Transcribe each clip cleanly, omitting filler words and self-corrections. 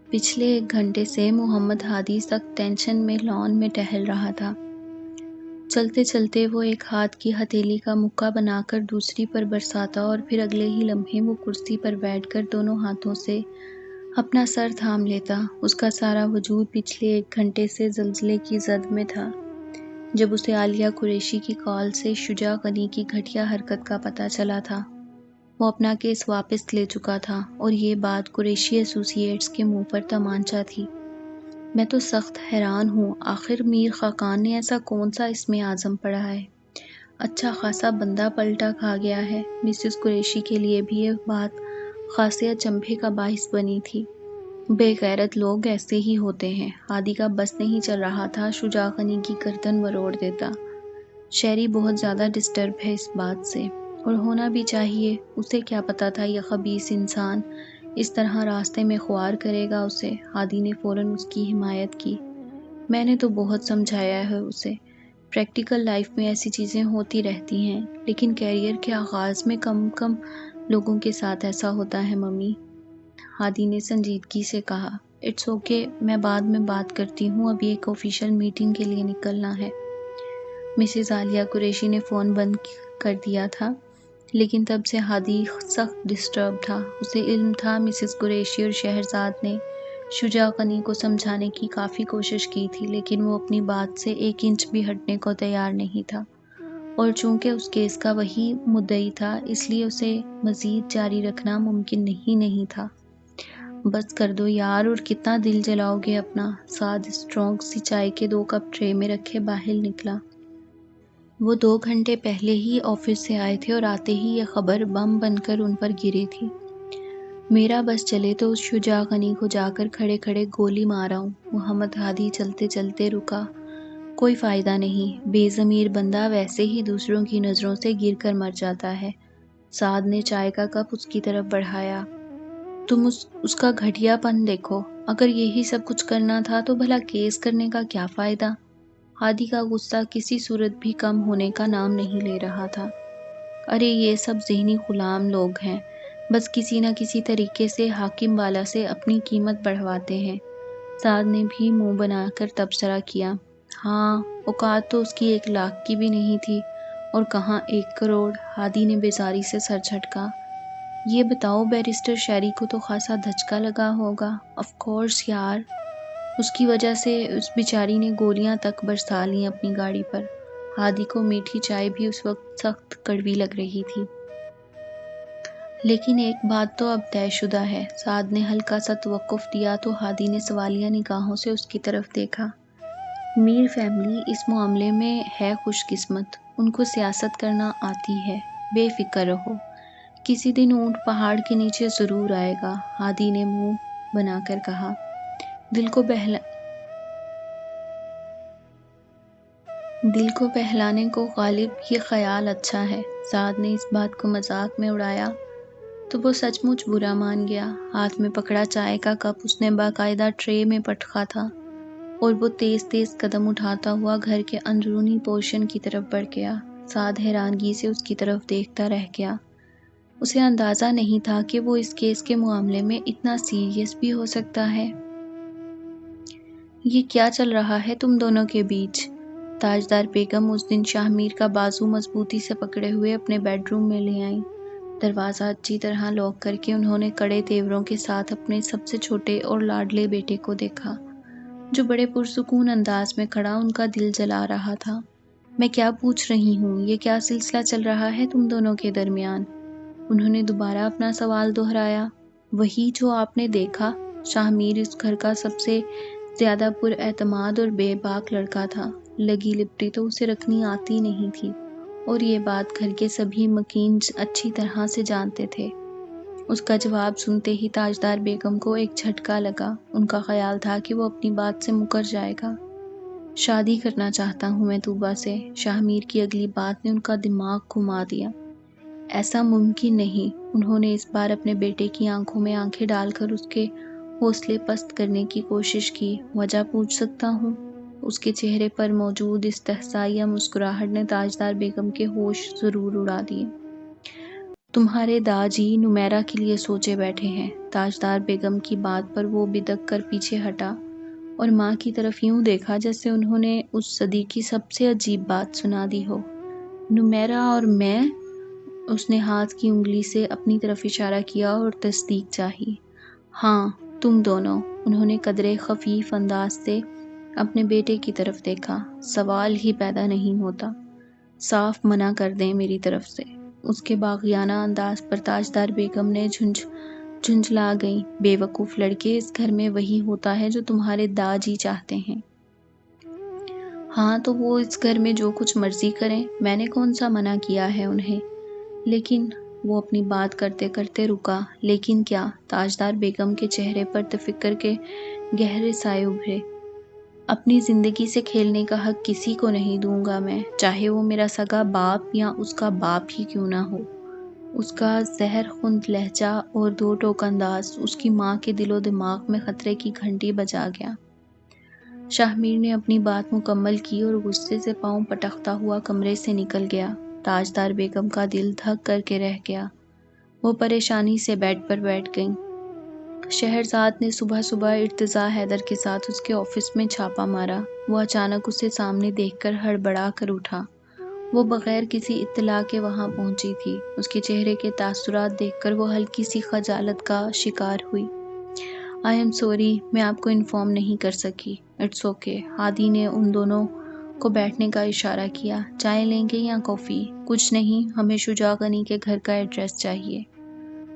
پچھلے 1 گھنٹے سے محمد ہادی سخت ٹینشن میں لان میں ٹہل رہا تھا۔ چلتے چلتے وہ ایک ہاتھ کی ہتھیلی کا مکہ بنا کر دوسری پر برساتا اور پھر اگلے ہی لمحے وہ کرسی پر بیٹھ کر دونوں ہاتھوں سے اپنا سر تھام لیتا۔ اس کا سارا وجود پچھلے 1 گھنٹے سے زلزلے کی زد میں تھا۔ جب اسے عالیہ قریشی کی کال سے شجاع غنی کی گھٹیا حرکت کا پتہ چلا تھا، وہ اپنا کیس واپس لے چکا تھا اور یہ بات قریشی ایسوسی ایٹس کے منہ پر تمانچہ تھی۔ میں تو سخت حیران ہوں، آخر میر خاقان نے ایسا کون سا اسم اعظم پڑھا ہے؟ اچھا خاصا بندہ پلٹا کھا گیا ہے۔ مسز قریشی کے لیے بھی یہ بات خاصے اچنبھے کا باعث بنی تھی۔ بے غیرت لوگ ایسے ہی ہوتے ہیں۔ ہادی کا بس نہیں چل رہا تھا، شجاع غنی کی گردن مروڑ دیتا۔ شیری بہت زیادہ ڈسٹرب ہے اس بات سے، اور ہونا بھی چاہیے۔ اسے کیا پتا تھا یہ خبیث انسان اس طرح راستے میں خوار کرے گا اسے۔ ہادی نے فوراً اس کی حمایت کی۔ میں نے تو بہت سمجھایا ہے اسے، پریکٹیکل لائف میں ایسی چیزیں ہوتی رہتی ہیں، لیکن کیریئر کے آغاز میں کم لوگوں کے ساتھ ایسا ہوتا ہے ممی۔ ہادی نے سنجیدگی سے کہا، اٹس اوکے، میں بعد میں بات کرتی ہوں، ابھی ایک آفیشیل میٹنگ کے لیے نکلنا ہے۔ مسز عالیہ قریشی نے فون بند کر دیا تھا، لیکن تب سے ہادی سخت ڈسٹرب تھا۔ اسے علم تھا مسز قریشی اور شہرزاد نے شجاع غنی کو سمجھانے کی کافی کوشش کی تھی، لیکن وہ اپنی بات سے 1 انچ بھی ہٹنے کو تیار نہیں تھا، اور چونکہ اس کیس کا وہی مدعی تھا، اس لیے اسے مزید جاری رکھنا ممکن نہیں تھا۔ بس کر دو یار، اور کتنا دل جلاؤ گے اپنا؟ سعد اسٹرانگ سی چائے کے 2 کپ ٹرے میں رکھے باہر نکلا۔ وہ 2 گھنٹے پہلے ہی آفس سے آئے تھے اور آتے ہی یہ خبر بم بن کر ان پر گری تھی۔ میرا بس چلے تو اس شجاع غنی کو جا کر کھڑے کھڑے گولی ماراؤں۔ محمد ہادی چلتے چلتے رکا۔ کوئی فائدہ نہیں، بے ضمیر بندہ ویسے ہی دوسروں کی نظروں سے گر کر مر جاتا ہے۔ سعد نے چائے کا کپ اس کی طرف بڑھایا۔ تم اس کا گھٹیا پن دیکھو، اگر یہی سب کچھ کرنا تھا تو بھلا کیس کرنے کا کیا فائدہ؟ ہادی کا غصہ کسی صورت بھی کم ہونے کا نام نہیں لے رہا تھا۔ ارے یہ سب ذہنی غلام لوگ ہیں، بس کسی نہ کسی طریقے سے حاکم والا سے اپنی قیمت بڑھواتے ہیں۔ سعد نے بھی منہ بنا کر تبصرہ کیا۔ ہاں، اوقات تو اس کی 1 لاکھ کی بھی نہیں تھی، اور کہاں 1 کروڑ۔ ہادی نے بیزاری سے سر جھٹکا۔ یہ بتاؤ، بیرسٹر شیری کو تو خاصا دھچکا لگا ہوگا۔ آف کورس یار، اس کی وجہ سے اس بیچاری نے گولیاں تک برسا لیں اپنی گاڑی پر۔ ہادی کو میٹھی چائے بھی اس وقت سخت کڑوی لگ رہی تھی۔ لیکن ایک بات تو اب طے شدہ ہے۔ سعد نے ہلکا سا توقف دیا تو ہادی نے سوالیہ نگاہوں سے اس کی طرف دیکھا۔ میر فیملی اس معاملے میں ہے خوش قسمت، ان کو سیاست کرنا آتی ہے، بے فکر رہو، کسی دن اونٹ پہاڑ کے نیچے ضرور آئے گا۔ ہادی نے منہ بنا کر کہا۔ دل کو بہلانے کو غالب یہ خیال اچھا ہے۔ سعد نے اس بات کو مذاق میں اڑایا تو وہ سچ مچ برا مان گیا۔ ہاتھ میں پکڑا چائے کا کپ اس نے باقاعدہ ٹرے میں پٹخا تھا، اور وہ تیز تیز قدم اٹھاتا ہوا گھر کے اندرونی پورشن کی طرف بڑھ گیا۔ سعد حیرانگی سے اس کی طرف دیکھتا رہ گیا۔ اسے اندازہ نہیں تھا کہ وہ اس کیس کے معاملے میں اتنا سیریس بھی ہو سکتا ہے۔ یہ کیا چل رہا ہے تم دونوں کے بیچ؟ تاجدار بیگم اس دن شاہ میر کا بازو مضبوطی سے پکڑے ہوئے اپنے بیڈ روم میں لے آئیں۔ دروازہ اچھی طرح لاک کر کے انہوں نے کڑے تیوروں کے ساتھ اپنے سب سے چھوٹے اور لاڈلے بیٹے کو دیکھا، جو بڑے پرسکون انداز میں کھڑا ان کا دل جلا رہا تھا۔ میں کیا پوچھ رہی ہوں، یہ کیا سلسلہ چل رہا ہے تم دونوں کے درمیان؟ انہوں نے دوبارہ اپنا سوال دہرایا۔ وہی جو آپ نے دیکھا، شاہ میر اس گھر کا سب سے زیادہ پر اعتماد اور بے باک لڑکا تھا، لگی لپٹی تو اسے رکھنی آتی نہیں تھی، اور یہ بات گھر کے سبھی مکین اچھی طرح سے جانتے تھے۔ اس کا جواب سنتے ہی تاجدار بیگم کو ایک جھٹکا لگا۔ ان کا خیال تھا کہ وہ اپنی بات سے مکر جائے گا۔ شادی کرنا چاہتا ہوں میں طوبہ سے۔ شاہ میر کی اگلی بات نے ان کا دماغ گھما دیا۔ ایسا ممکن نہیں۔ انہوں نے اس بار اپنے بیٹے کی آنکھوں میں آنکھیں ڈال کر اس کے حوصلے پست کرنے کی کوشش کی۔ وجہ پوچھ سکتا ہوں؟ اس کے چہرے پر موجود استحصائیہ مسکراہٹ نے تاجدار بیگم کے ہوش ضرور اڑا دیے۔ تمہارے داجی نمیرہ کے لیے سوچے بیٹھے ہیں۔ تاجدار بیگم کی بات پر وہ بدک کر پیچھے ہٹا اور ماں کی طرف یوں دیکھا جیسے انہوں نے اس صدی کی سب سے عجیب بات سنا دی ہو۔ نمیرہ اور میں؟ اس نے ہاتھ کی انگلی سے اپنی طرف اشارہ کیا اور تصدیق چاہی۔ ہاں، تم دونوں۔ انہوں نے قدرے خفیف انداز سے اپنے بیٹے کی طرف دیکھا۔ سوال ہی پیدا نہیں ہوتا۔ صاف منع کر دیں میری طرف سے۔ اس کے باغیانہ انداز پر تاجدار بیگم نے جھنجھلا گئیں۔ بے وقوف لڑکے، اس گھر میں وہی ہوتا ہے جو تمہارے داجی چاہتے ہیں۔ ہاں تو وہ اس گھر میں جو کچھ مرضی کریں، میں نے کون سا منع کیا ہے انہیں؟ لیکن وہ اپنی بات کرتے کرتے رکا۔ لیکن کیا؟ تاجدار بیگم کے چہرے پر تفکر کے گہرے سائے ابھرے۔ اپنی زندگی سے کھیلنے کا حق کسی کو نہیں دوں گا میں، چاہے وہ میرا سگا باپ یا اس کا باپ ہی کیوں نہ ہو۔ اس کا زہر خوند لہجہ اور دو ٹوک انداز اس کی ماں کے دل و دماغ میں خطرے کی گھنٹی بجا گیا۔ شاہ میر نے اپنی بات مکمل کی اور غصے سے پاؤں پٹکتا ہوا کمرے سے نکل گیا۔ تاجدار بیگم کا دل دھک کر کے رہ گیا۔ وہ پریشانی سے بیڈ پر بیٹھ گئیں۔ شہرزاد نے صبح صبح ارتضیٰ حیدر کے ساتھ اس کے آفس میں چھاپا مارا۔ وہ اچانک اسے سامنے دیکھ کر ہڑبڑا کر اٹھا۔ وہ بغیر کسی اطلاع کے وہاں پہنچی تھی۔ اس کے چہرے کے تاثرات دیکھ کر وہ ہلکی سی خجالت کا شکار ہوئی۔ آئی ایم سوری، میں آپ کو انفارم نہیں کر سکی۔ It's okay. ہادی نے ان دونوں کو بیٹھنے کا اشارہ کیا۔ چائے لیں گے یا کافی؟ کچھ نہیں، ہمیں شجاع غنی کے گھر کا ایڈریس چاہیے۔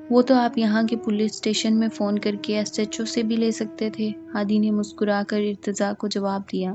وہ تو آپ یہاں کے پولیس اسٹیشن میں فون کر کے ایس ایچ او سے بھی لے سکتے تھے۔ ہادی نے مسکرا کر ارتضیٰ کو جواب دیا۔